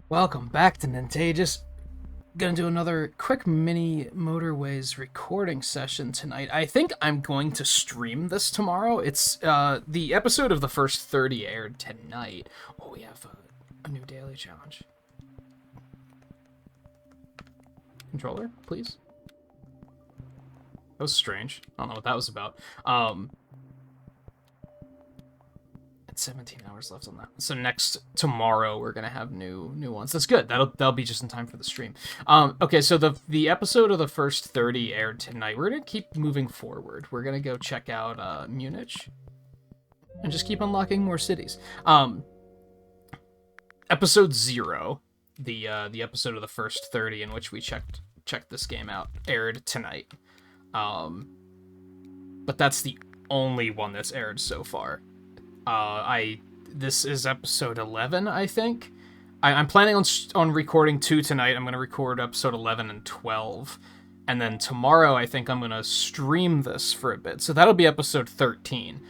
Welcome back to Nintagious. Gonna do another quick mini Motorways recording session tonight. I think I'm going to stream this tomorrow. It's the episode of the first 30 aired tonight. Oh, we have a new daily challenge. Controller, please. That was strange. I don't know what that was about. 17 hours left on that. So tomorrow we're gonna have new ones. That's good. That'll be just in time for the stream. Okay, so the episode of the first 30 aired tonight. We're gonna keep moving forward. We're gonna go check out Munich and just keep unlocking more cities. Episode 0, the episode of the first 30 in which we checked this game out, aired tonight. But that's the only one that's aired so far. This is episode 11, I think. I'm planning on recording 2 tonight. I'm going to record episode 11 and 12. And then tomorrow, I think I'm going to stream this for a bit. So that'll be episode 13.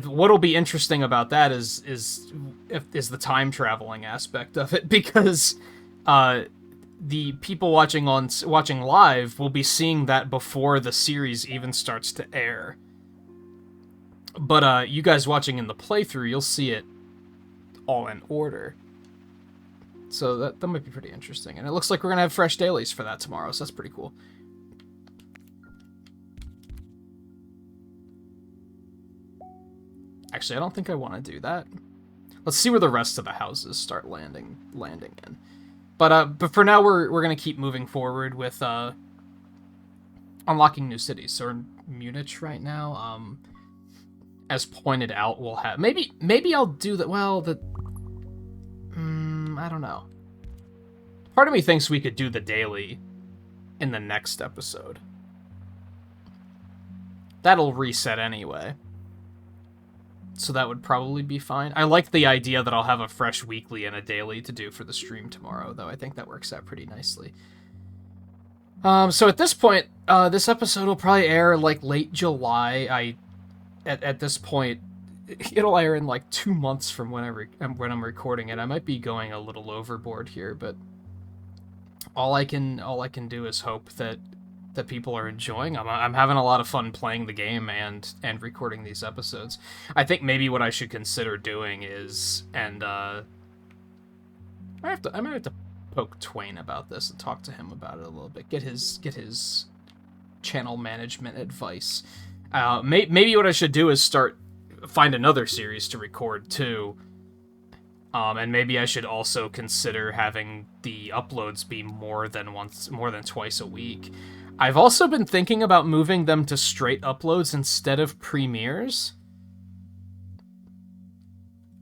What'll be interesting about that is the time traveling aspect of it, because the people watching live will be seeing that before the series even starts to air. But you guys watching in the playthrough, you'll see it all in order. So that might be pretty interesting. And it looks like we're going to have fresh dailies for that tomorrow, so that's pretty cool. Actually, I don't think I want to do that. Let's see where the rest of the houses start landing in. But for now, we're going to keep moving forward with unlocking new cities. So we're in Munich right now. As pointed out, we'll have... Maybe I'll do that... Well, I don't know. Part of me thinks we could do the daily in the next episode. That'll reset anyway. So that would probably be fine. I like the idea that I'll have a fresh weekly and a daily to do for the stream tomorrow, though. I think that works out pretty nicely. So at this point, this episode will probably air, like, late July. At this point, it'll air in like 2 months from when I'm recording it. I might be going a little overboard here, but all I can do is hope that people are enjoying. I'm having a lot of fun playing the game and recording these episodes. I think maybe what I should consider doing is, and I might have to poke Twain about this and talk to him about it a little bit. Get his channel management advice. Maybe what I should do is find another series to record too, and maybe I should also consider having the uploads be more than twice a week. I've also been thinking about moving them to straight uploads instead of premieres.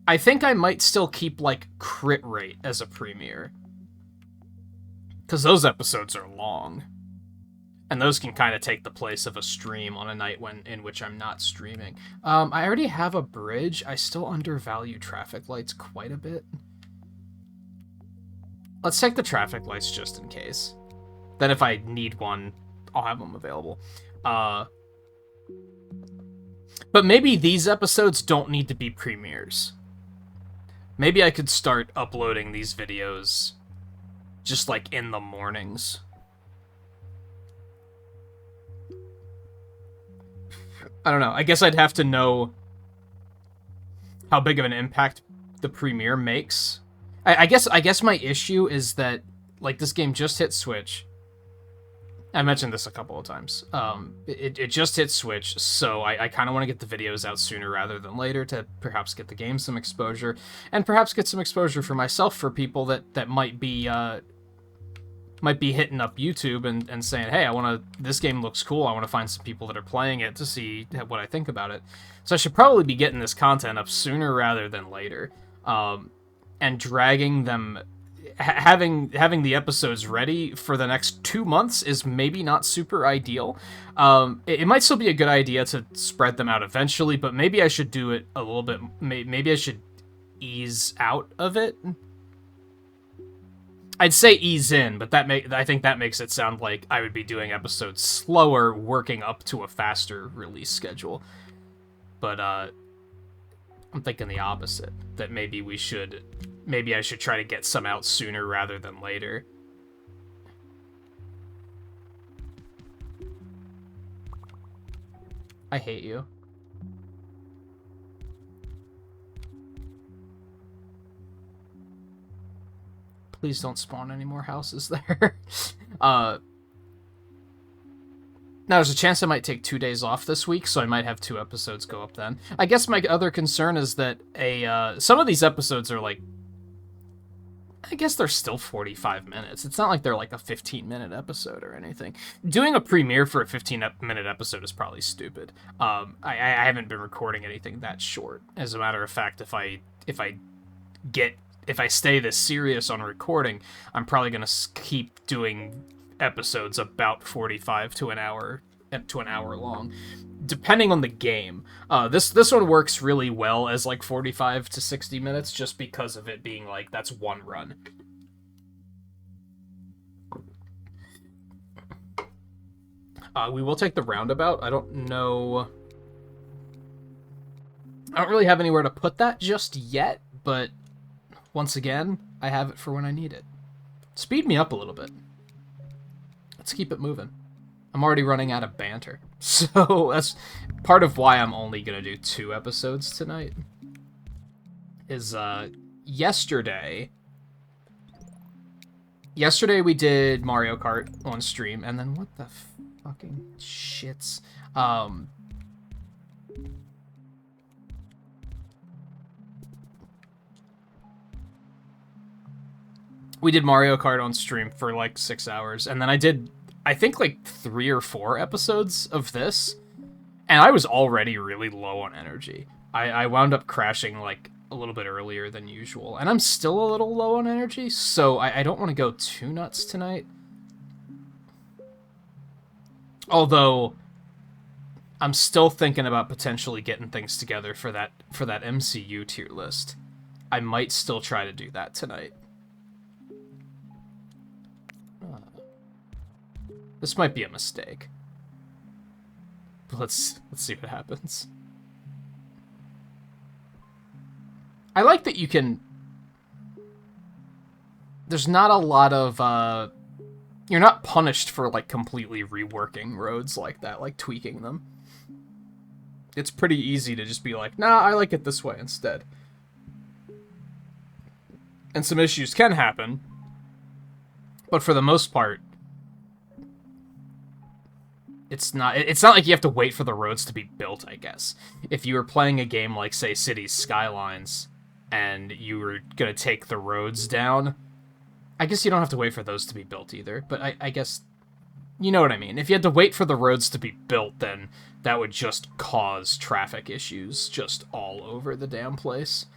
I think I might still keep like Crit Rate as a premiere, because those episodes are long. And those can kind of take the place of a stream on a night in which I'm not streaming. I already have a bridge. I still undervalue traffic lights quite a bit. Let's take the traffic lights just in case. Then if I need one, I'll have them available. But maybe these episodes don't need to be premieres. Maybe I could start uploading these videos just like in the mornings. I don't know. I guess I'd have to know how big of an impact the premiere makes. I guess my issue is that, like, this game just hit Switch. I mentioned this a couple of times. It just hit Switch, so I kind of want to get the videos out sooner rather than later to perhaps get the game some exposure, and perhaps get some exposure for myself for people that might be hitting up YouTube and saying, hey, this game looks cool. I want to find some people that are playing it to see what I think about it. So I should probably be getting this content up sooner rather than later. And dragging them, having the episodes ready for the next 2 months is maybe not super ideal. It might still be a good idea to spread them out eventually, but maybe I should do it a little bit, maybe I should ease out of it. I'd say ease in, but I think that makes it sound like I would be doing episodes slower, working up to a faster release schedule. But I'm thinking the opposite, that maybe we should maybe I should try to get some out sooner rather than later. I hate you. Please don't spawn any more houses there. Now, there's a chance I might take 2 days off this week, so I might have 2 episodes go up then. I guess my other concern is that some of these episodes are like, I guess they're still 45 minutes. It's not like they're like a 15-minute episode or anything. Doing a premiere for a 15-minute episode is probably stupid. I haven't been recording anything that short. As a matter of fact, if I stay this serious on recording, I'm probably gonna keep doing episodes about 45 to an hour long, depending on the game. This one works really well as like 45 to 60 minutes, just because of it being like that's one run. We will take the roundabout. I don't know. I don't really have anywhere to put that just yet, but once again, I have it for when I need it. Speed me up a little bit. Let's keep it moving. I'm already running out of banter. So that's part of why I'm only going to do 2 episodes tonight. Is, yesterday we did Mario Kart on stream, and then what the fucking shits? We did Mario Kart on stream for like 6 hours, and then I did, I think, like 3 or 4 episodes of this, and I was already really low on energy. I wound up crashing like a little bit earlier than usual, and I'm still a little low on energy, so I don't want to go too nuts tonight. Although, I'm still thinking about potentially getting things together for that MCU tier list. I might still try to do that tonight. This might be a mistake. But let's see what happens. I like that you can... There's not a lot of, you're not punished for, like, completely reworking roads like that, like tweaking them. It's pretty easy to just be like, nah, I like it this way instead. And some issues can happen, but for the most part, it's not like you have to wait for the roads to be built, I guess. If you were playing a game like, say, Cities Skylines, and you were gonna take the roads down, I guess you don't have to wait for those to be built either, but I guess, you know what I mean. If you had to wait for the roads to be built, then that would just cause traffic issues just all over the damn place.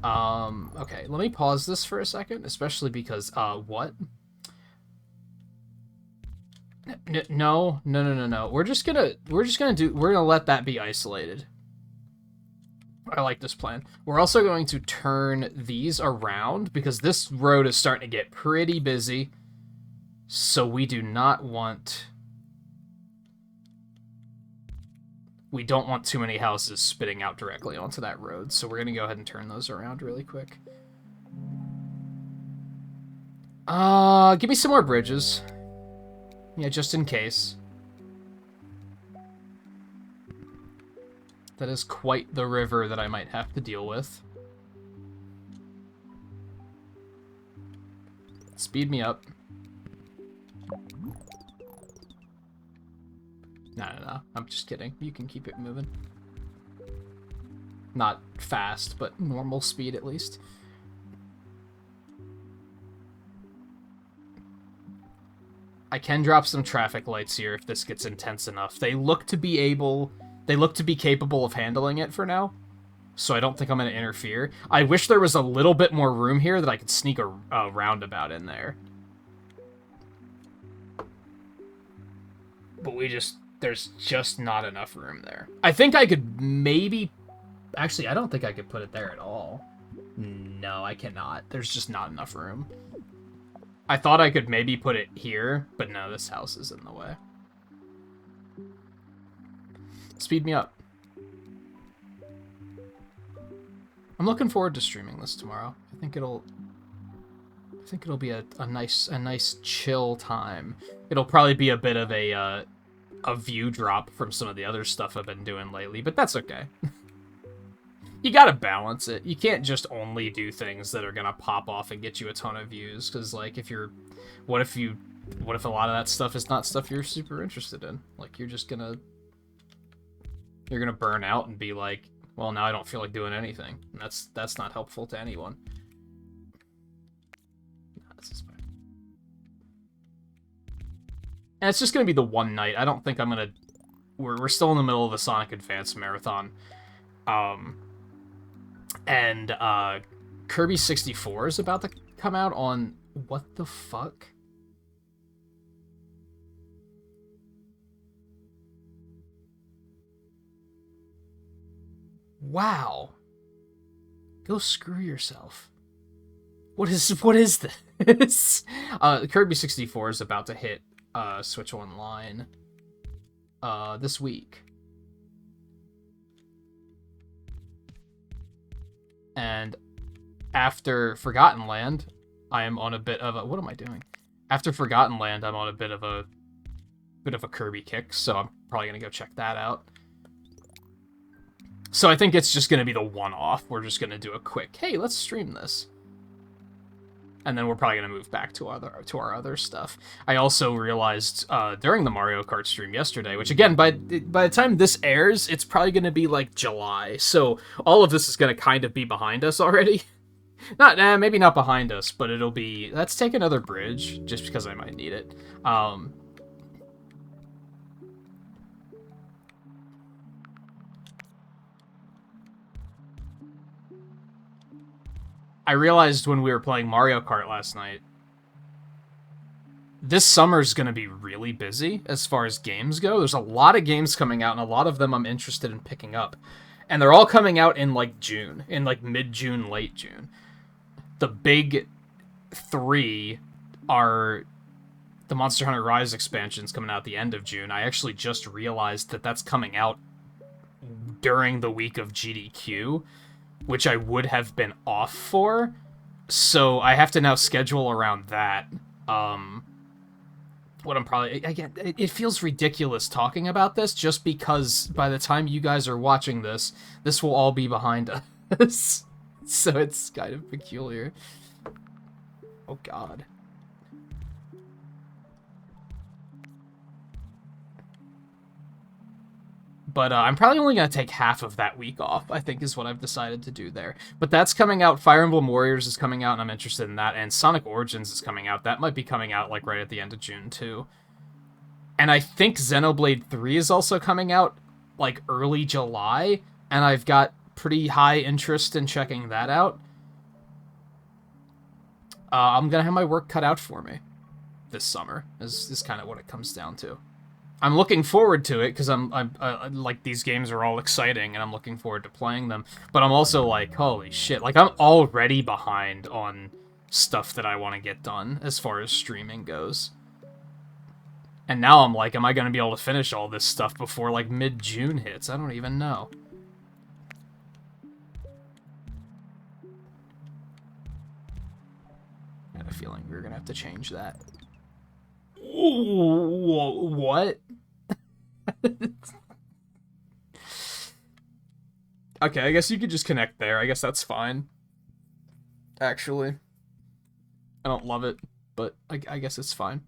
Okay, let me pause this for a second, especially because, what? No. We're gonna let that be isolated. I like this plan. We're also going to turn these around because this road is starting to get pretty busy. So we do not want... We don't want too many houses spitting out directly onto that road. So we're gonna go ahead and turn those around really quick. Give me some more bridges. Yeah, just in case. That is quite the river that I might have to deal with. Speed me up. No. I'm just kidding. You can keep it moving. Not fast, but normal speed at least. I can drop some traffic lights here if this gets intense enough. They look to be capable of handling it for now, so I don't think I'm going to interfere. I wish there was a little bit more room here that I could sneak a roundabout in there. But there's just not enough room there. I think I could maybe... Actually, I don't think I could put it there at all. No, I cannot. There's just not enough room. I thought I could maybe put it here, but no, this house is in the way. Speed me up. I'm looking forward to streaming this tomorrow. I think it'll be a nice chill time. It'll probably be a bit of a view drop from some of the other stuff I've been doing lately, but that's okay. You gotta balance it. You can't just only do things that are gonna pop off and get you a ton of views, because, like, what if a lot of that stuff is not stuff you're super interested in? Like, you're gonna burn out and be like, well, now I don't feel like doing anything. And that's not helpful to anyone. No, this is fine. And it's just gonna be the one night. I don't think I'm gonna... We're still in the middle of the Sonic Advance marathon. And Kirby 64 is about to come out on... What the fuck? Wow. Go screw yourself. What is this? Kirby 64 is about to hit Switch Online this week. And after Forgotten Land, I am on a bit of a... What am I doing? After Forgotten Land, I'm on a bit of a Kirby kick, so I'm probably gonna go check that out. So I think it's just gonna be the one-off. We're just gonna do a quick, hey, let's stream this. And then we're probably gonna move back to our other stuff. I also realized during the Mario Kart stream yesterday, which again, by the time this airs, it's probably gonna be like July. So all of this is gonna kind of be behind us already. Maybe not behind us, but it'll be... Let's take another bridge, just because I might need it. I realized when we were playing Mario Kart last night, this summer's gonna be really busy as far as games go. There's a lot of games coming out, and a lot of them I'm interested in picking up. And they're all coming out in, like, June. In, like, mid-June, late June. The big three are the Monster Hunter Rise expansions coming out at the end of June. I actually just realized that that's coming out during the week of GDQ, which I would have been off for, so I have to now schedule around that. What I'm probably... Again, it feels ridiculous talking about this, just because by the time you guys are watching this, this will all be behind us. So it's kind of peculiar. Oh god. But I'm probably only going to take half of that week off, I think is what I've decided to do there. But that's coming out. Fire Emblem Warriors is coming out, and I'm interested in that. And Sonic Origins is coming out. That might be coming out, like, right at the end of June, too. And I think Xenoblade 3 is also coming out, like, early July. And I've got pretty high interest in checking that out. I'm going to have my work cut out for me this summer, is kind of what it comes down to. I'm looking forward to it because I'm like, these games are all exciting and I'm looking forward to playing them. But I'm also like, holy shit, like, I'm already behind on stuff that I want to get done as far as streaming goes. And now I'm like, am I going to be able to finish all this stuff before, like, mid-June hits? I don't even know. I had a feeling we were going to have to change that. Ooh, what? Okay, I guess you could just connect there. I guess that's fine. Actually. I don't love it, but I guess it's fine.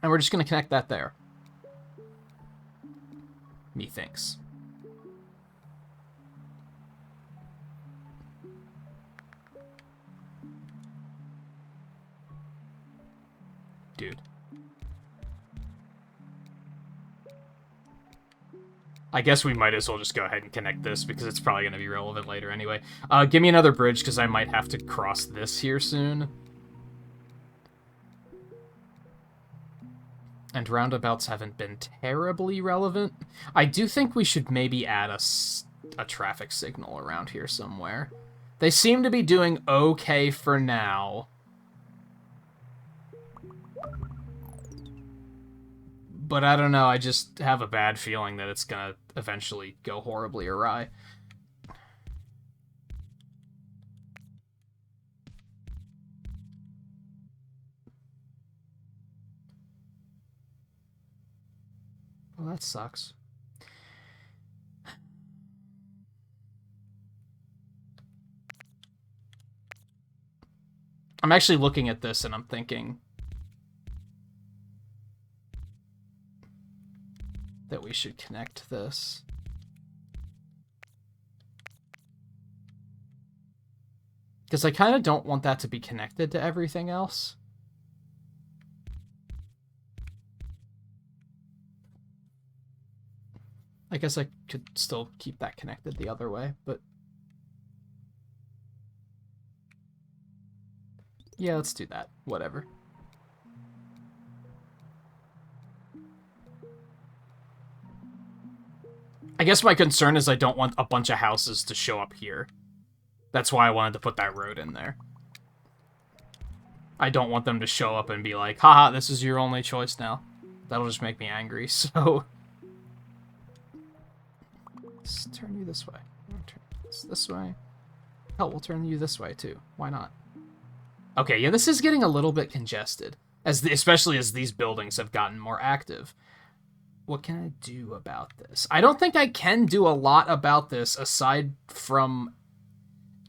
And we're just going to connect that there. Methinks. Dude. I guess we might as well just go ahead and connect this, because it's probably going to be relevant later anyway. Give me another bridge, because I might have to cross this here soon. And roundabouts haven't been terribly relevant. I do think we should maybe add a traffic signal around here somewhere. They seem to be doing okay for now. But I don't know, I just have a bad feeling that it's gonna eventually go horribly awry. Well, that sucks. I'm actually looking at this and I'm thinking that we should connect this. Because I kind of don't want that to be connected to everything else. I guess I could still keep that connected the other way, but... yeah, let's do that. Whatever. I guess my concern is I don't want a bunch of houses to show up here. That's why I wanted to put that road in there. I don't want them to show up and be like, haha, this is your only choice now. That'll just make me angry, so... let's turn you this way. Turn this way. Hell, we'll turn you this way, too. Why not? Okay, yeah, this is getting a little bit congested, especially as these buildings have gotten more active. What can I do about this? I don't think I can do a lot about this aside from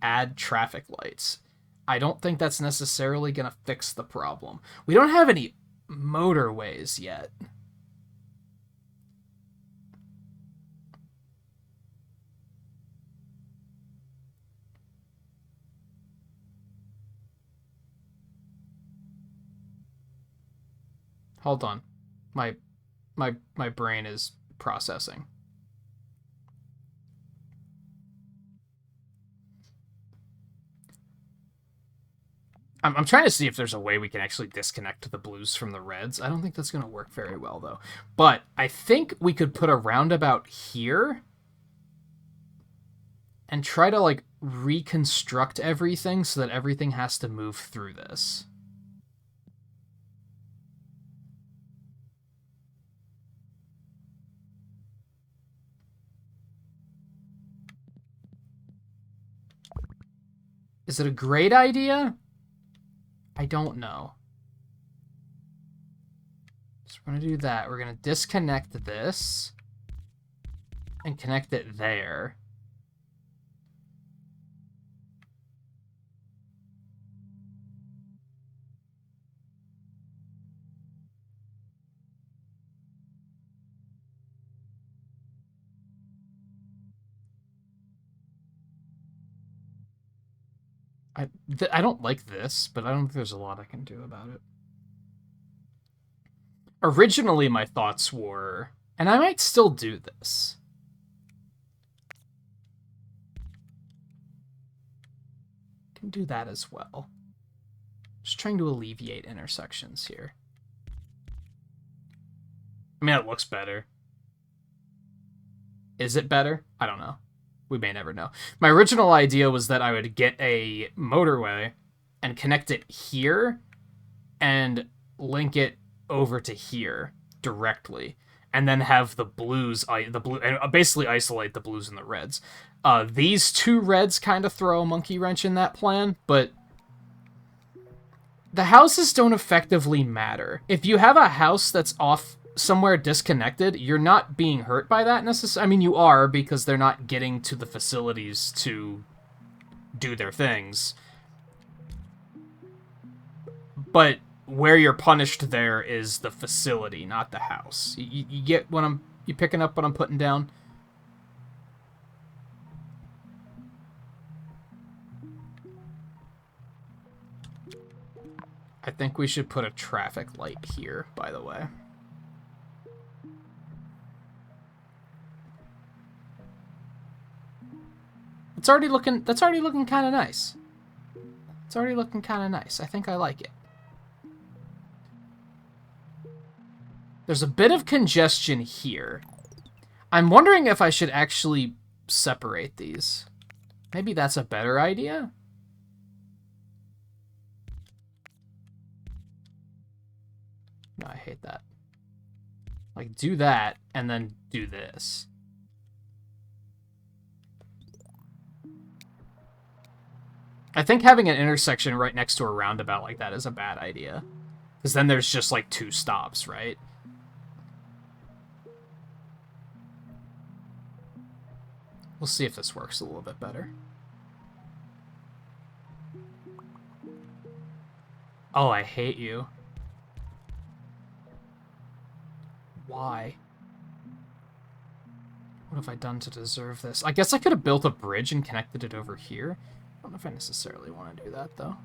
add traffic lights. I don't think that's necessarily going to fix the problem. We don't have any motorways yet. Hold on. My brain is processing. I'm trying to see if there's a way we can actually disconnect the blues from the reds. I don't think that's going to work very well, though. But I think we could put a roundabout here and try to, like, reconstruct everything so that everything has to move through this. Is it a great idea? I don't know. So we're going to do that. We're going to disconnect this and connect it there. I don't like this, but I don't think there's a lot I can do about it. Originally, my thoughts were, and I might still do this. Can do that as well. Just trying to alleviate intersections here. I mean, it looks better. Is it better? I don't know. We may never know. My original idea was that I would get a motorway and connect it here and link it over to here directly, and then have the blues, and basically isolate the blues and the reds. These two reds kind of throw a monkey wrench in that plan, but the houses don't effectively matter. If you have a house that's off somewhere disconnected, you're not being hurt by that necessarily. I mean, you are, because they're not getting to the facilities to do their things. But where you're punished there is the facility, not the house. You get what you picking up what I'm putting down? I think we should put a traffic light here, by the way. That's already looking kind of nice. It's already looking kind of nice. I think I like it. There's a bit of congestion here. I'm wondering if I should actually separate these. Maybe that's a better idea? No, I hate that. Like, do that, and then do this. I think having an intersection right next to a roundabout like that is a bad idea. Because then there's just, like, 2 stops, right? We'll see if this works a little bit better. Oh, I hate you. Why? What have I done to deserve this? I guess I could have built a bridge and connected it over here. I don't know if I necessarily want to do that, though.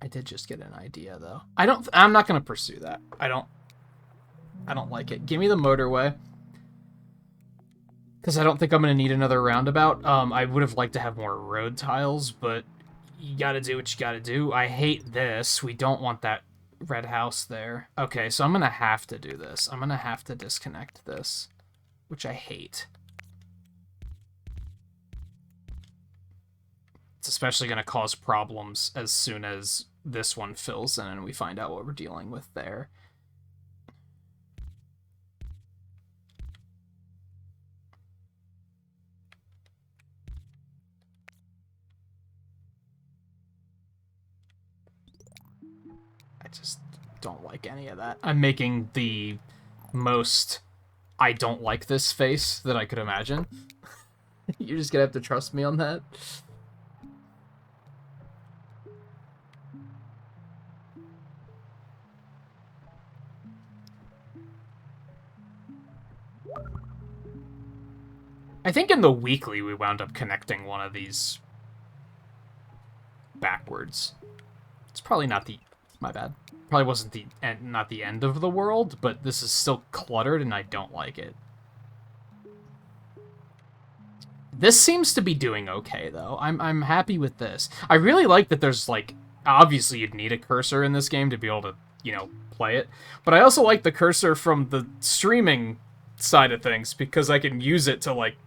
I did just get an idea, though. I'm not going to pursue that. I don't like it. Give me the motorway. Because I don't think I'm going to need another roundabout. I would have liked to have more road tiles, but you gotta do what you gotta do. I hate this. We don't want that red house there. Okay, so I'm gonna have to do this. I'm gonna have to disconnect this, which I hate. It's especially gonna cause problems as soon as this one fills in and we find out what we're dealing with there. I just don't like any of that. I'm making the most I don't like this face that I could imagine. You're just gonna have to trust me on that. I think in the weekly we wound up connecting one of these backwards. It's probably not the... My bad. Probably wasn't the end, not the end of the world, but this is still cluttered and I don't like it. This seems to be doing okay, though. I'm happy with this. I really like that there's, like... Obviously, you'd need a cursor in this game to be able to, you know, play it. But I also like the cursor from the streaming side of things, because I can use it to, like,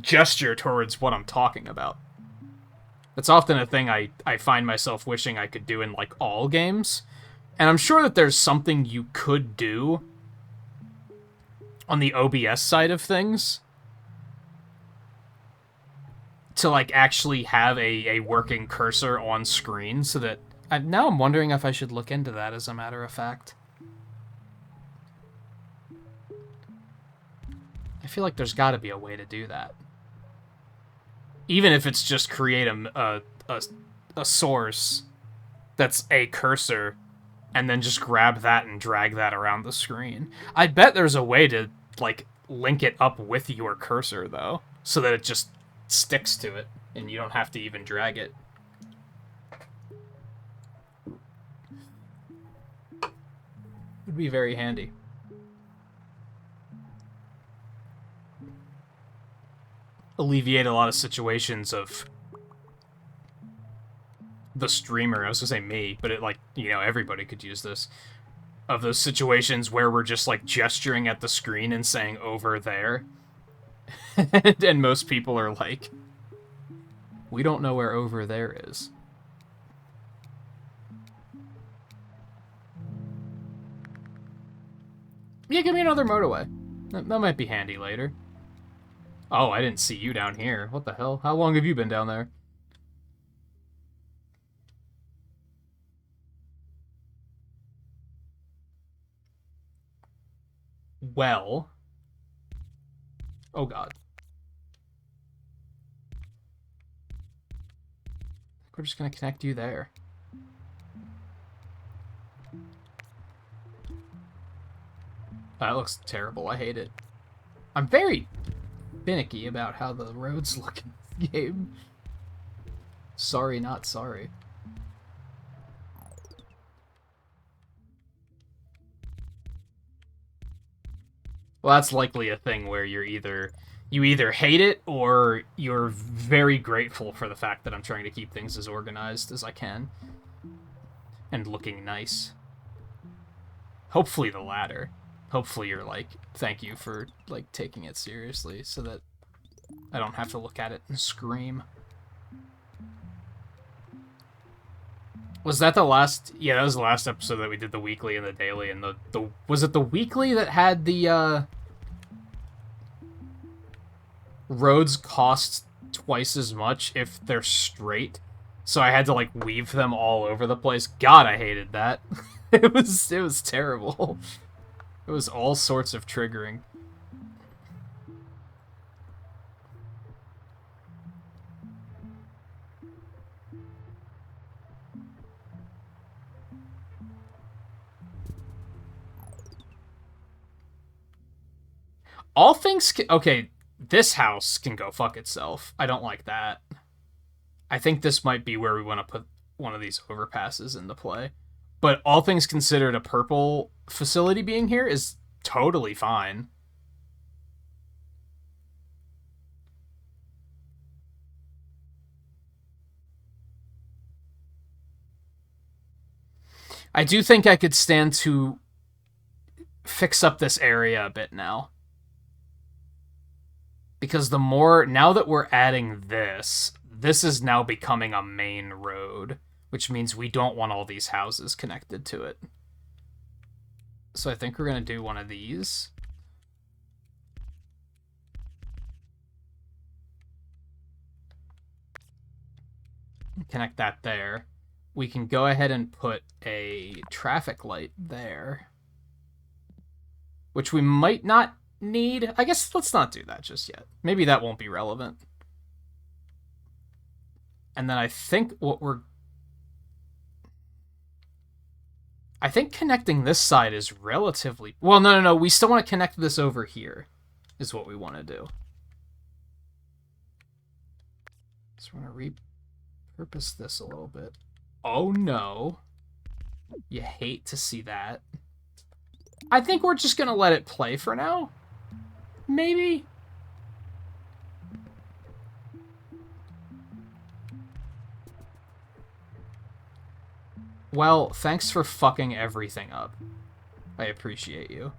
gesture towards what I'm talking about. That's often a thing I find myself wishing I could do in, like, all games. And I'm sure that there's something you could do on the OBS side of things to, like, actually have a working cursor on screen so that... now I'm wondering if I should look into that, as a matter of fact. I feel like there's got to be a way to do that. Even if it's just create a source that's a cursor, and then just grab that and drag that around the screen. I bet there's a way to, like, link it up with your cursor, though, so that it just sticks to it, and you don't have to even drag it. Would be very handy. Alleviate a lot of situations of the streamer, I was gonna say me, but it, like, you know, everybody could use this, of those situations where we're just, like, gesturing at the screen and saying over there, and most people are like, we don't know where over there is. Yeah, give me another motorway. That might be handy later. Oh, I didn't see you down here. What the hell? How long have you been down there? Well. Oh, God. We're just gonna connect you there. That looks terrible. I hate it. I'm very finicky about how the roads look in this game. Sorry, not sorry. Well, that's likely a thing where you either hate it or you're very grateful for the fact that I'm trying to keep things as organized as I can. And looking nice. Hopefully the latter. Hopefully you're like, thank you for, like, taking it seriously so that I don't have to look at it and scream. Was that the last? Yeah, that was the last episode that we did the weekly and the daily, and the was it the weekly that had the roads cost twice as much if they're straight, so I had to like weave them all over the place. God, I hated that. It was terrible. It was all sorts of triggering. All things okay, this house can go fuck itself. I don't like that. I think this might be where we want to put one of these overpasses into play. But all things considered, a purple facility being here is totally fine. I do think I could stand to fix up this area a bit now. Because the more, now that we're adding this is now becoming a main road, which means we don't want all these houses connected to it. So I think we're going to do one of these. Connect that there. We can go ahead and put a traffic light there, which we might not need. I guess let's not do that just yet. Maybe that won't be relevant. And then I think I think connecting this side is relatively... Well, no. We still want to connect this over here is what we want to do. So we're going to repurpose this a little bit. Oh, no. You hate to see that. I think we're just going to let it play for now. Maybe. Well, thanks for fucking everything up. I appreciate you.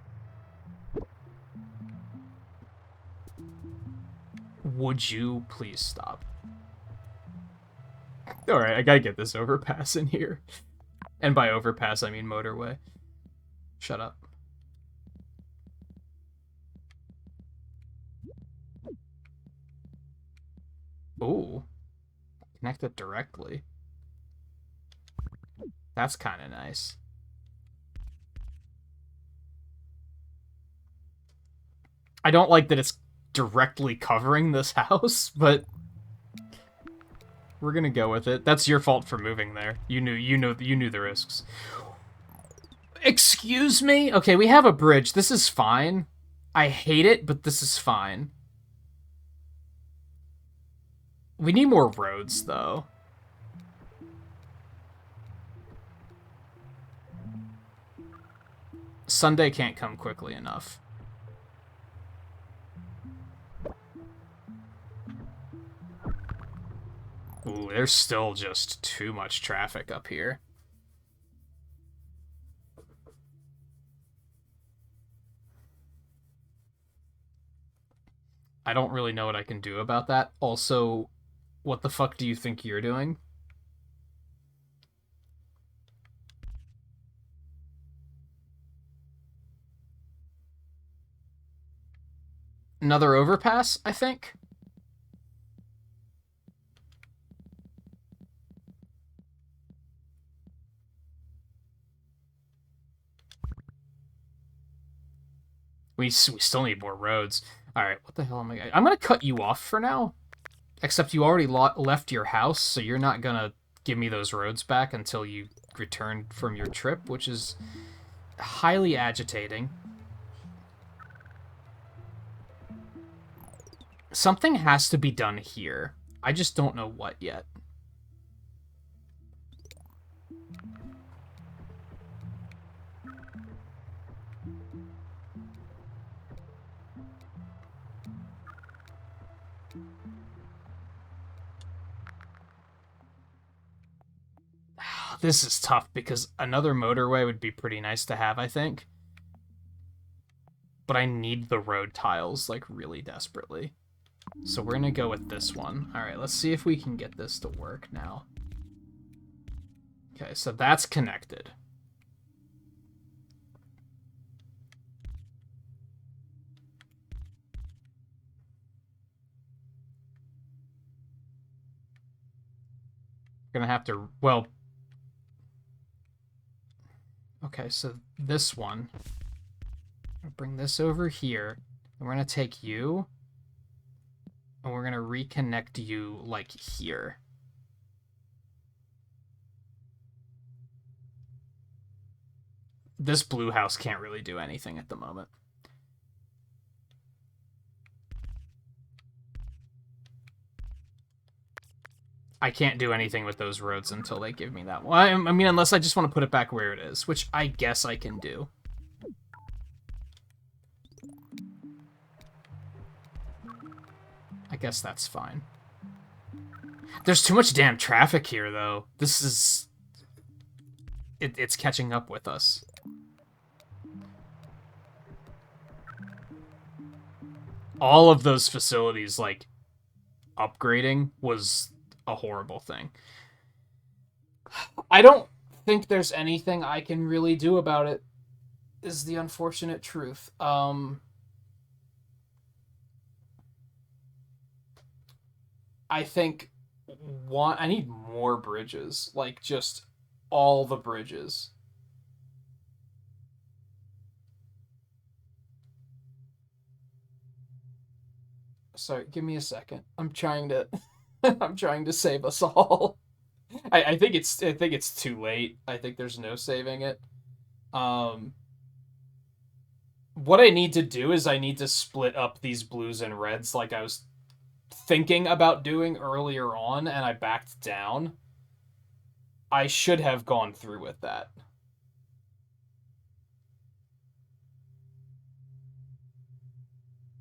Would you please stop? Alright, I gotta get this overpass in here. And by overpass, I mean motorway. Shut up. Ooh. Connect it directly. That's kind of nice. I don't like that it's directly covering this house, but we're gonna go with it. That's your fault for moving there. You knew the risks. Excuse me? Okay, we have a bridge. This is fine. I hate it, but this is fine. We need more roads, though. Sunday can't come quickly enough. Ooh, there's still just too much traffic up here. I don't really know what I can do about that. Also, what the fuck do you think you're doing? Another overpass, I think? We still need more roads. Alright, what the hell am I... I'm gonna cut you off for now. Except you already left your house, so you're not gonna give me those roads back until you return from your trip, which is highly agitating. Something has to be done here. I just don't know what yet. This is tough because another motorway would be pretty nice to have, I think. But I need the road tiles, like, really desperately. So we're gonna go with this one. Alright, let's see if we can get this to work now. Okay, so that's connected. We're gonna have to, well, okay, so this one, I'll bring this over here, and we're gonna take you, and we're gonna reconnect you like here. This blue house can't really do anything at the moment. I can't do anything with those roads until they give me that one. I mean, unless I just want to put it back where it is, which I guess I can do. I guess that's fine. There's too much damn traffic here, though. This is... It's catching up with us. All of those facilities, like, upgrading was a horrible thing. I don't think there's anything I can really do about it, is the unfortunate truth. I think I need more bridges, like just all the bridges. Sorry, give me a second. I'm trying to I'm trying to save us all. I think it's too late. I think there's no saving it. What I need to do is I need to split up these blues and reds like I was thinking about doing earlier on, and I backed down. I should have gone through with that.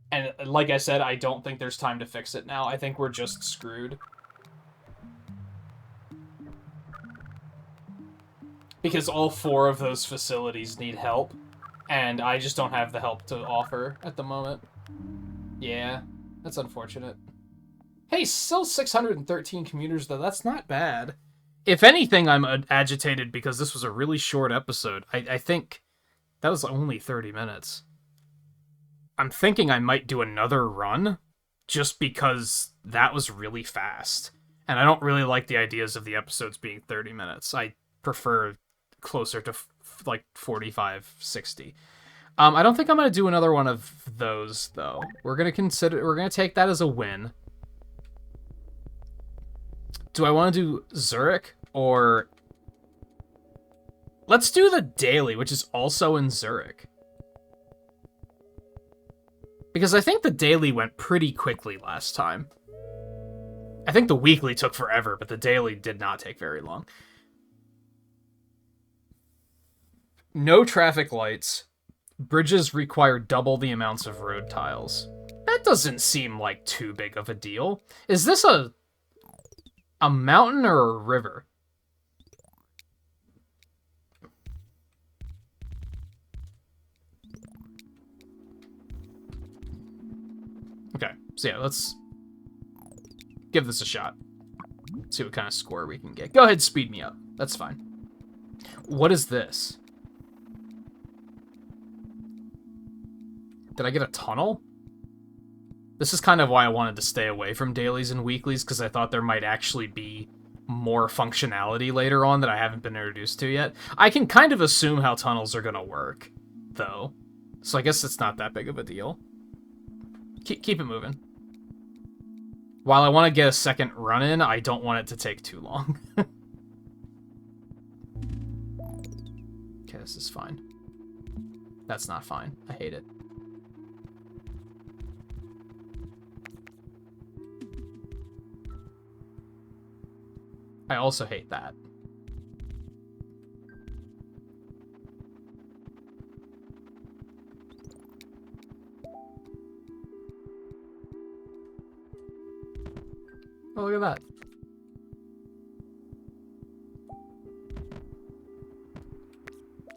And like I said, I don't think there's time to fix it now. I think we're just screwed. Because all 4 of those facilities need help, and I just don't have the help to offer at the moment. Yeah, that's unfortunate. Hey, still 613 commuters, though. That's not bad. If anything, I'm agitated because this was a really short episode. I think that was only 30 minutes. I'm thinking I might do another run, just because that was really fast. And I don't really like the ideas of the episodes being 30 minutes. I prefer closer to like 45, 60. I don't think I'm going to do another one of those, though. We're going to take that as a win. Do I want to do Zurich, or... Let's do the daily, which is also in Zurich. Because I think the daily went pretty quickly last time. I think the weekly took forever, but the daily did not take very long. No traffic lights. Bridges require double the amounts of road tiles. That doesn't seem like too big of a deal. Is this a mountain or a river? Okay, so yeah, let's give this a shot. See what kind of score we can get. Go ahead, speed me up. That's fine. What is this? Did I get a tunnel? This is kind of why I wanted to stay away from dailies and weeklies, because I thought there might actually be more functionality later on that I haven't been introduced to yet. I can kind of assume how tunnels are going to work, though. So I guess it's not that big of a deal. Keep it moving. While I want to get a second run in, I don't want it to take too long. Okay, this is fine. That's not fine. I hate it. I also hate that. Oh, look at that.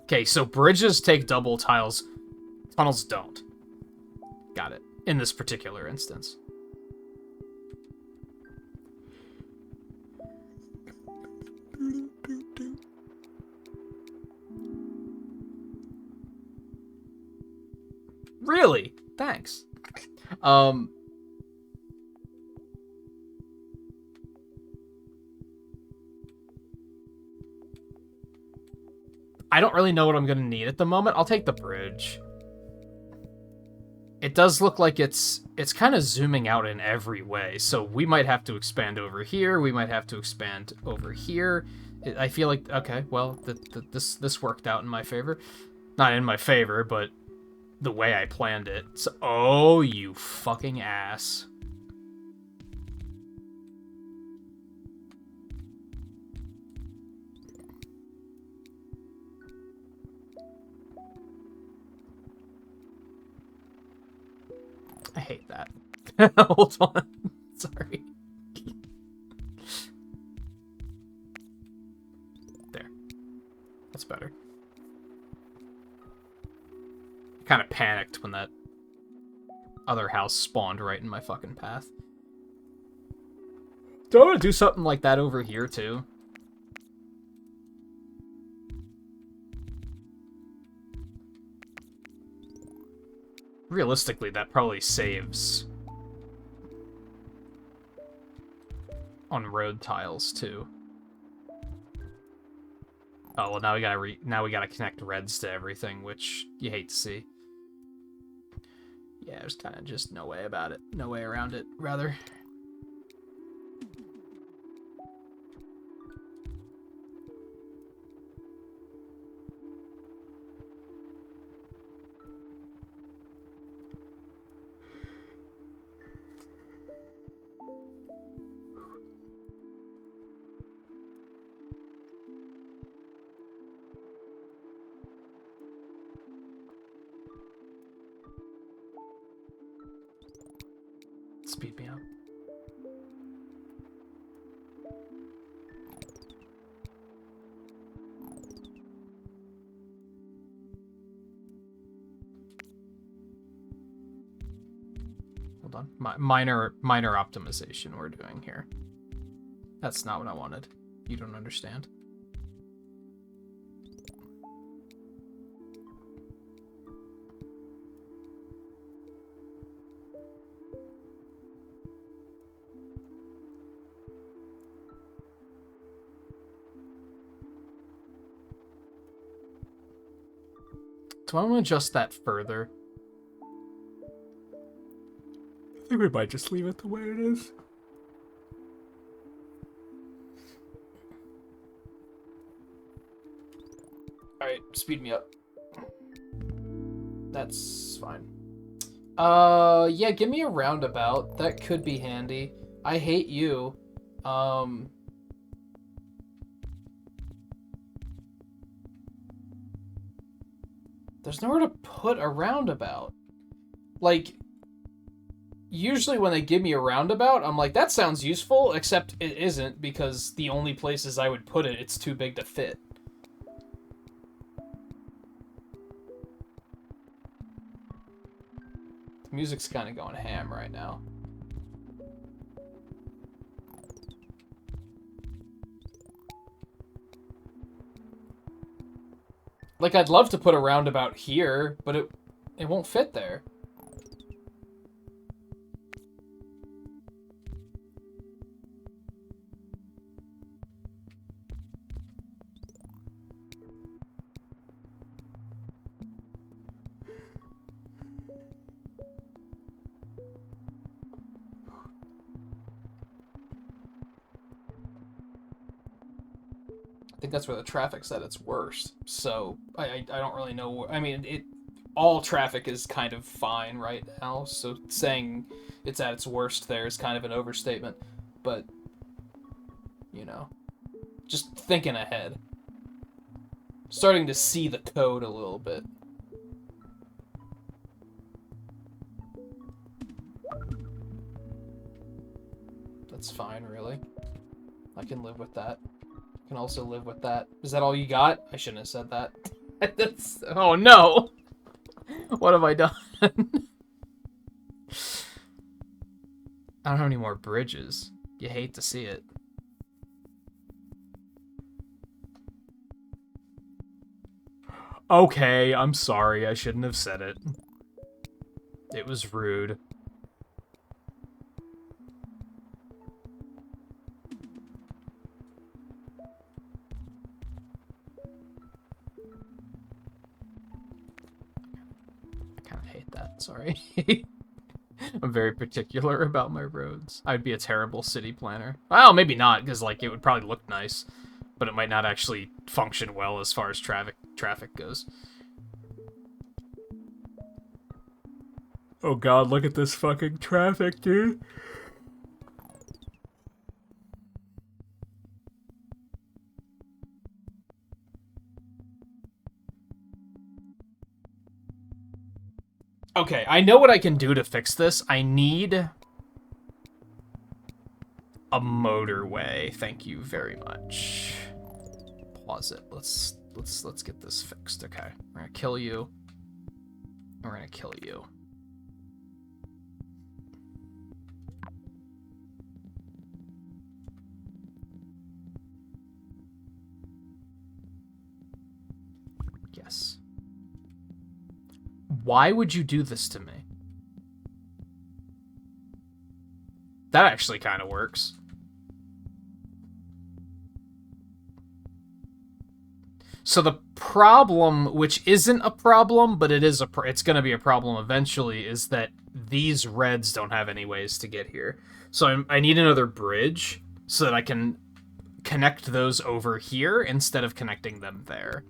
Okay, so bridges take double tiles. Tunnels don't. Got it. In this particular instance. Really? Thanks. I don't really know what I'm gonna need at the moment. I'll take the bridge. It does look like it's kind of zooming out in every way, so we might have to expand over here. We might have to expand over here. I feel like, okay, well, this worked out in my favor. Not in my favor, but the way I planned it. So, oh, you fucking ass. I hate that. Hold on. Sorry. There. That's better. I kind of panicked when that other house spawned right in my fucking path. Do I want to do something like that over here, too? Realistically, that probably saves on road tiles too. Oh well, now we gotta connect reds to everything, which you hate to see. Yeah, there's kind of just no way about it, no way around it, rather. Speed me up. Hold on. Minor optimization we're doing here. That's not what I wanted. You don't understand. Do I want to adjust that further? I think we might just leave it the way it is. Alright, speed me up. That's fine. Yeah, give me a roundabout. That could be handy. I hate you. There's nowhere to put a roundabout. Like, usually when they give me a roundabout, I'm like, that sounds useful, except it isn't, because the only places I would put it, it's too big to fit. The music's kind of going ham right now. Like, I'd love to put a roundabout here, but it won't fit there. I think that's where the traffic's at its worst. So I don't really know. I mean, all traffic is kind of fine right now. So saying it's at its worst there is kind of an overstatement. But you know, just thinking ahead, starting to see the code a little bit. That's fine, really. I can live with that. Can also live with that. Is that all you got? I shouldn't have said that. That's... Oh no! What have I done? I don't have any more bridges. You hate to see it. Okay, I'm sorry. I shouldn't have said it. It was rude. I kind of hate that, sorry. I'm very particular about my roads. I'd be a terrible city planner. Well, maybe not, because like it would probably look nice, but it might not actually function well as far as traffic goes. Oh god, look at this fucking traffic, dude. Okay, I know what I can do to fix this. I need a motorway. Thank you very much. Pause it. Let's get this fixed. Okay. We're gonna kill you. We're gonna kill you. Yes. Why would you do this to me? That actually kind of works. So the problem, which isn't a problem, but it is it's going to be a problem eventually, is that these reds don't have any ways to get here. So I need another bridge so that I can connect those over here instead of connecting them there.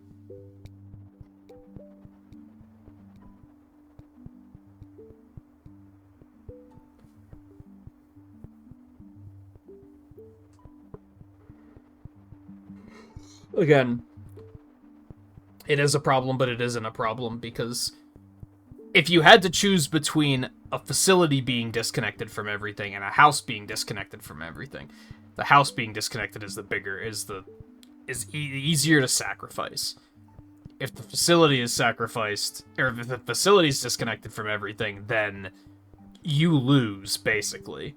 Again, it is a problem, but it isn't a problem, because if you had to choose between a facility being disconnected from everything and a house being disconnected from everything, the house being disconnected is easier to sacrifice. If the facility is sacrificed, or if the facility is disconnected from everything, then you lose, basically.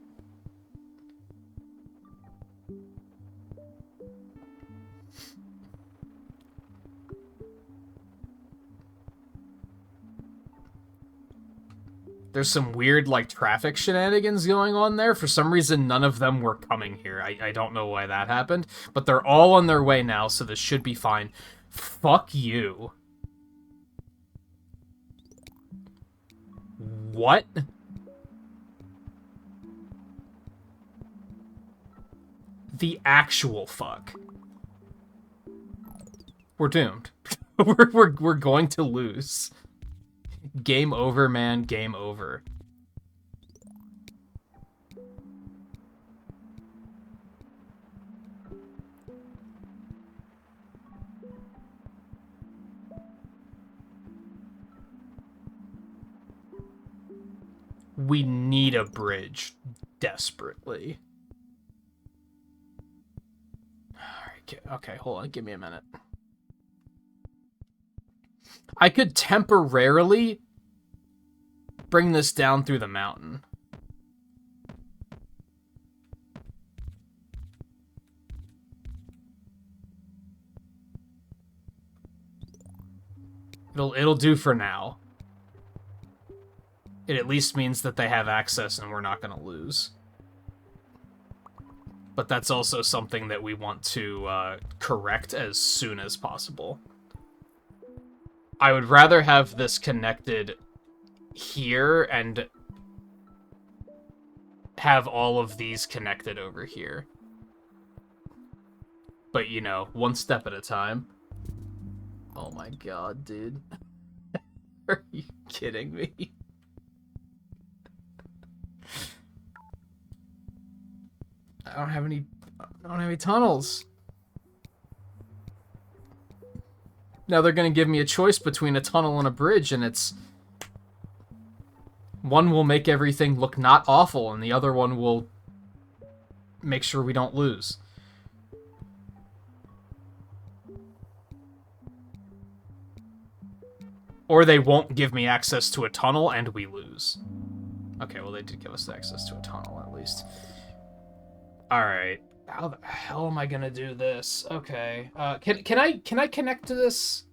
There's some weird, like, traffic shenanigans going on there. For some reason, none of them were coming here. I don't know why that happened. But they're all on their way now, so this should be fine. Fuck you. What? The actual fuck. We're doomed. we're going to lose. Game over, man. Game over. We need a bridge desperately. Alright, okay, hold on. Give me a minute. I could temporarily bring this down through the mountain. It'll do for now. It at least means that they have access and we're not going to lose. But that's also something that we want to correct as soon as possible. I would rather have this connected here and have all of these connected over here. But, you know, one step at a time. Oh my god, dude. Are you kidding me? I don't have any tunnels. Now they're gonna give me a choice between a tunnel and a bridge, and it's... One will make everything look not awful, and the other one will make sure we don't lose. Or they won't give me access to a tunnel, and we lose. Okay, well, they did give us access to a tunnel, at least. Alright. How the hell am I gonna do this? Okay. Can I connect to this?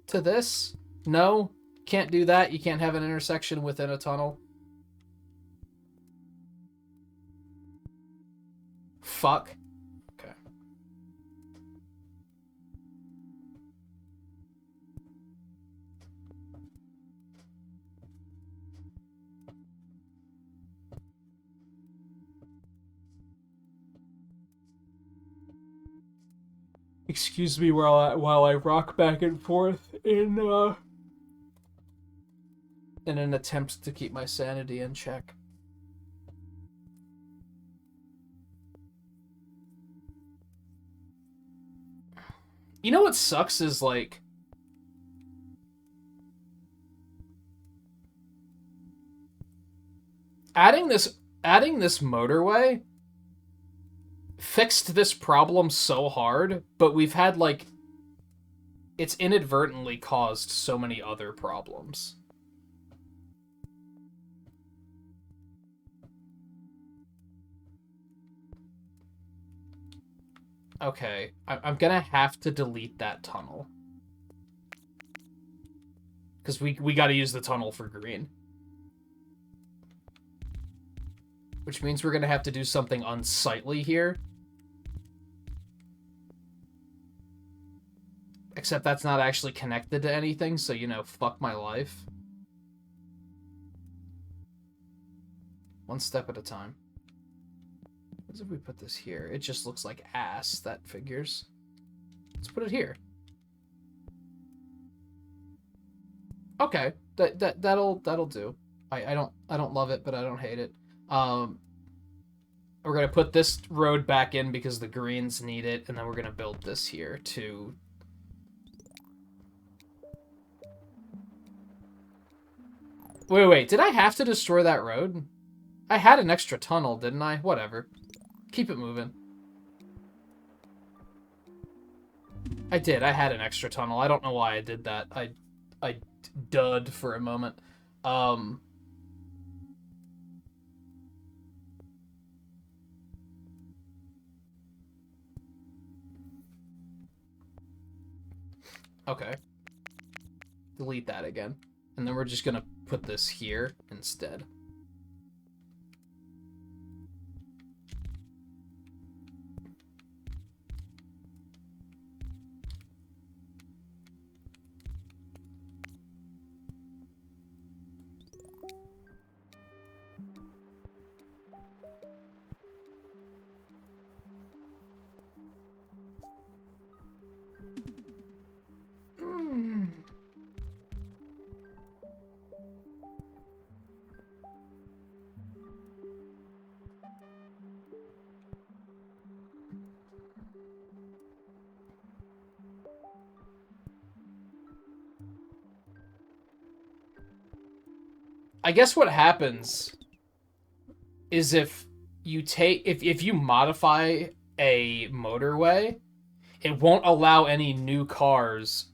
To this? No? Can't do that. You can't have an intersection within a tunnel. Fuck. Okay. Excuse me while I rock back and forth in an attempt to keep my sanity in check. You know what sucks is, like, adding this motorway fixed this problem so hard, but we've had, like, it's inadvertently caused so many other problems. Okay, I'm gonna have to delete that tunnel. Because we gotta use the tunnel for green. Which means we're gonna have to do something unsightly here. Except that's not actually connected to anything, so, you know, fuck my life. One step at a time. What if we put this here? It just looks like ass. That figures. Let's put it here. Okay, that'll do. I don't love it, but I don't hate it. We're gonna put this road back in because the Greens need it, and then we're gonna build this here to. Wait, did I have to destroy that road? I had an extra tunnel, didn't I? Whatever. Keep it moving. I did. I had an extra tunnel. I don't know why I did that. I dud for a moment. Okay. Delete that again. And then we're just gonna put this here instead. I guess what happens is if you if you modify a motorway, it won't allow any new cars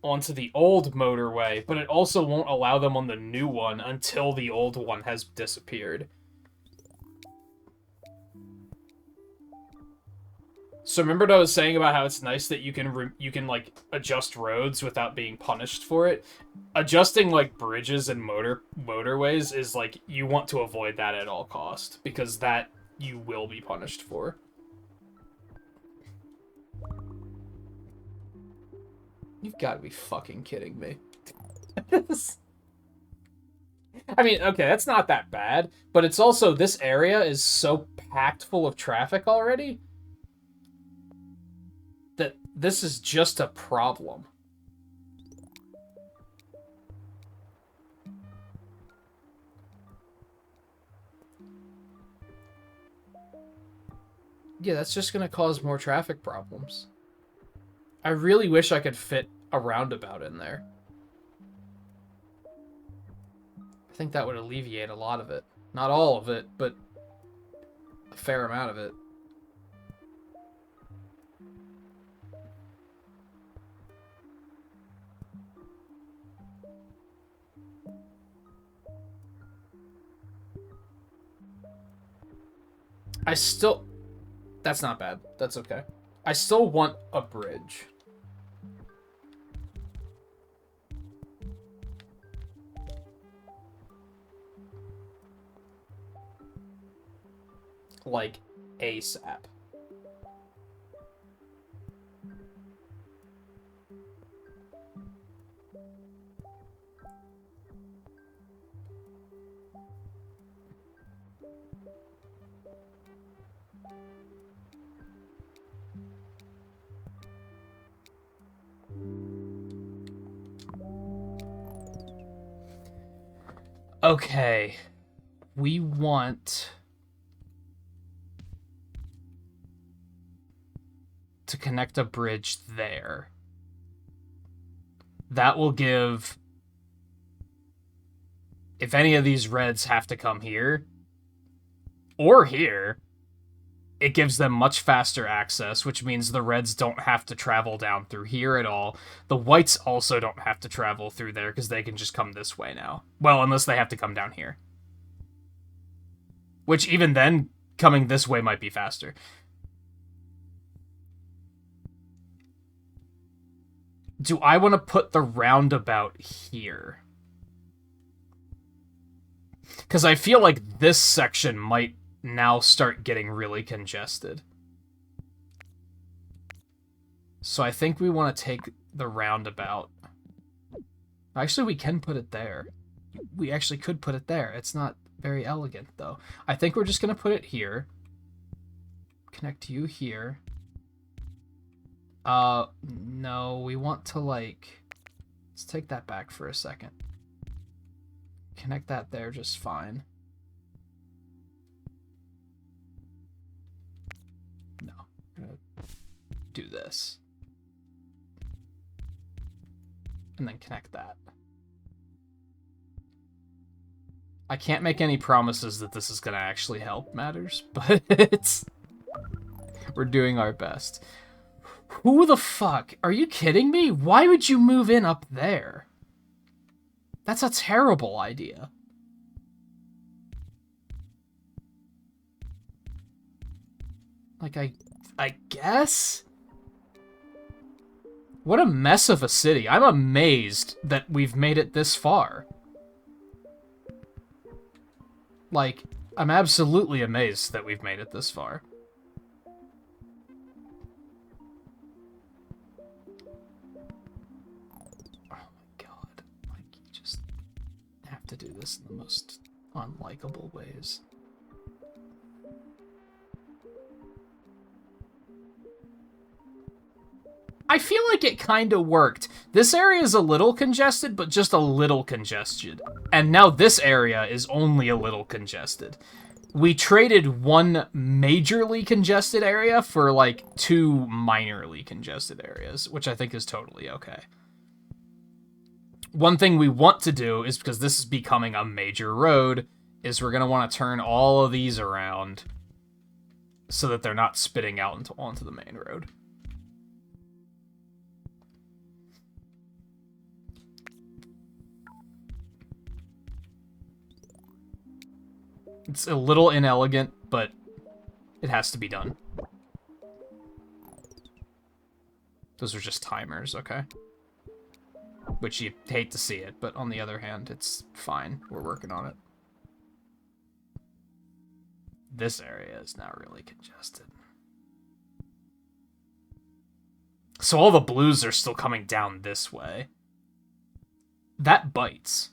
onto the old motorway, but it also won't allow them on the new one until the old one has disappeared. So remember what I was saying about how it's nice that you can like adjust roads without being punished for it? Adjusting like bridges and motorways is like you want to avoid that at all cost, because that you will be punished for. You've got to be fucking kidding me. I mean, okay, that's not that bad, but it's also, this area is so packed full of traffic already that this is just a problem. Yeah, that's just gonna cause more traffic problems. I really wish I could fit a roundabout in there. I think that would alleviate a lot of it. Not all of it, but a fair amount of it. That's not bad. That's okay. I still want a bridge. like, ASAP. Okay, we want to connect a bridge there. That will give, if any of these reds have to come here, or here, it gives them much faster access, which means the reds don't have to travel down through here at all. The whites also don't have to travel through there because they can just come this way now. Well, unless they have to come down here. Which, even then, coming this way might be faster. Do I want to put the roundabout here? Because I feel like this section might now start getting really congested. So I think we want to take the roundabout. Actually, we can put it there. We actually could put it there. It's not very elegant, though. I think we're just going to put it here. Connect you here. No, we want to, like... Let's take that back for a second. Connect that there just fine. No, I'm gonna do this. And then connect that. I can't make any promises that this is gonna actually help matters, but we're doing our best. Who the fuck? Are you kidding me? Why would you move in up there? That's a terrible idea. Like, I guess? What a mess of a city. I'm amazed that we've made it this far. Like, I'm absolutely amazed that we've made it this far. To do this in the most unlikable ways. I feel like it kind of worked. This area is a little congested, but just a little congested. And now this area is only a little congested. We traded one majorly congested area for, like, two minorly congested areas, which I think is totally okay. One thing we want to do is, because this is becoming a major road, is we're going to want to turn all of these around so that they're not spitting out onto the main road. It's a little inelegant, but it has to be done. Those are just timers, okay? Which you hate to see it, but on the other hand, it's fine. We're working on it. This area is now really congested. So all the blues are still coming down this way. That bites.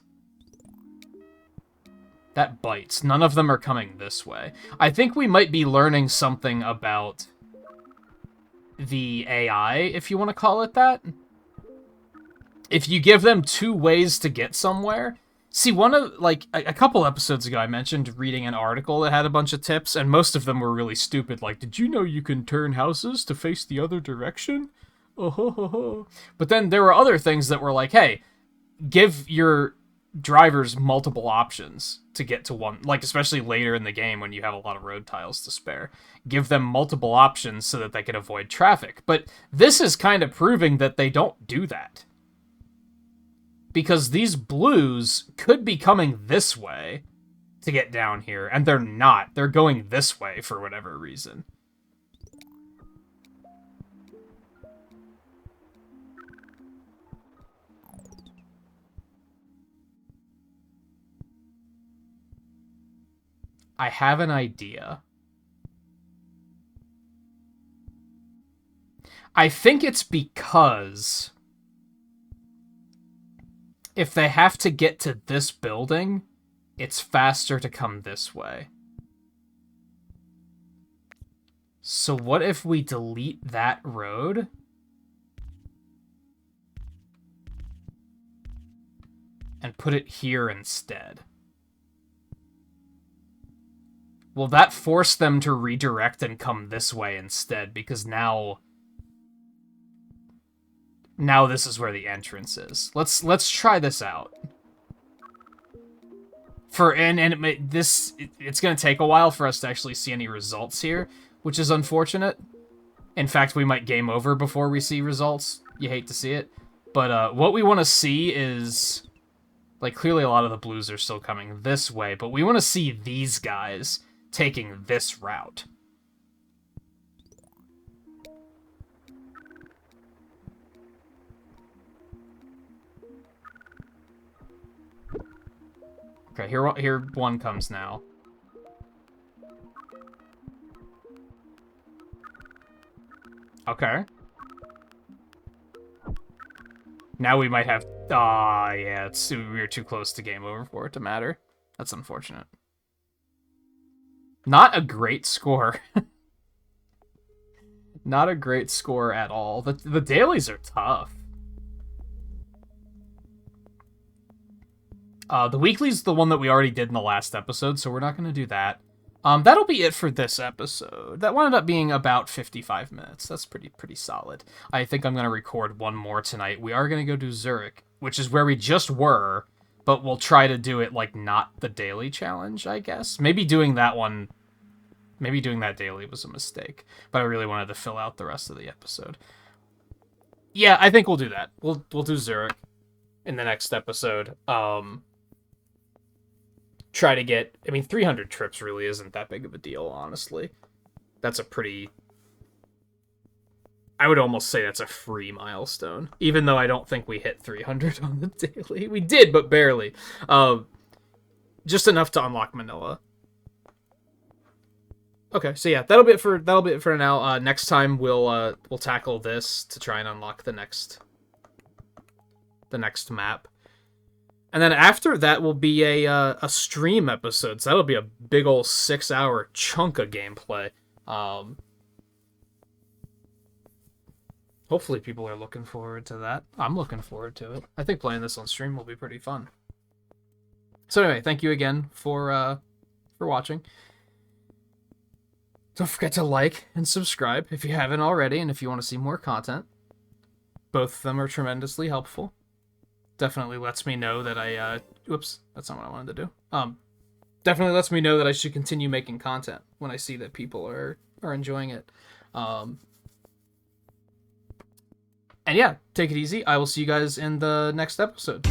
That bites. None of them are coming this way. I think we might be learning something about the AI, if you want to call it that. If you give them two ways to get somewhere... See, one of, like, a couple episodes ago I mentioned reading an article that had a bunch of tips, and most of them were really stupid, like, did you know you can turn houses to face the other direction? Oh ho ho ho. But then there were other things that were like, hey, give your drivers multiple options to get to one, like, especially later in the game when you have a lot of road tiles to spare. Give them multiple options so that they can avoid traffic. But this is kind of proving that they don't do that. Because these blues could be coming this way to get down here, and they're not. They're going this way for whatever reason. I have an idea. I think it's because if they have to get to this building, it's faster to come this way. So what if we delete that road? And put it here instead? Will that force them to redirect and come this way instead? Because now this is where the entrance is. Let's try this out. It's gonna take a while for us to actually see any results here, which is unfortunate. In fact, we might game over before we see results. You hate to see it. But what we want to see is, like, clearly a lot of the blues are still coming this way, but we want to see these guys taking this route. Okay, here one comes now. Okay. Now we might have... yeah, we're too close to game over for it to matter. That's unfortunate. Not a great score. Not a great score at all. The dailies are tough. The weekly's the one that we already did in the last episode, so we're not going to do that. That'll be it for this episode. That wound up being about 55 minutes. That's pretty solid. I think I'm going to record one more tonight. We are going to go do Zurich, which is where we just were, but we'll try to do it, like, not the daily challenge, I guess. Maybe doing that daily was a mistake, but I really wanted to fill out the rest of the episode. Yeah, I think we'll do that. We'll do Zurich in the next episode. Try to get... I mean, 300 trips really isn't that big of a deal, honestly. That's a pretty... I would almost say that's a free milestone. Even though I don't think we hit 300 on the daily. We did, but barely. Just enough to unlock Manila. Okay, so yeah, that'll be it for now. Next time we'll tackle this to try and unlock the next map. And then after that will be a stream episode. So that'll be a big old 6-hour chunk of gameplay. Hopefully people are looking forward to that. I'm looking forward to it. I think playing this on stream will be pretty fun. So anyway, thank you again for watching. Don't forget to like and subscribe if you haven't already, and if you want to see more content. Both of them are tremendously helpful. Definitely lets me know that whoops, that's not what I wanted to do. Definitely lets me know that I should continue making content when I see that people are enjoying it. And yeah, take it easy. I will see you guys in the next episode.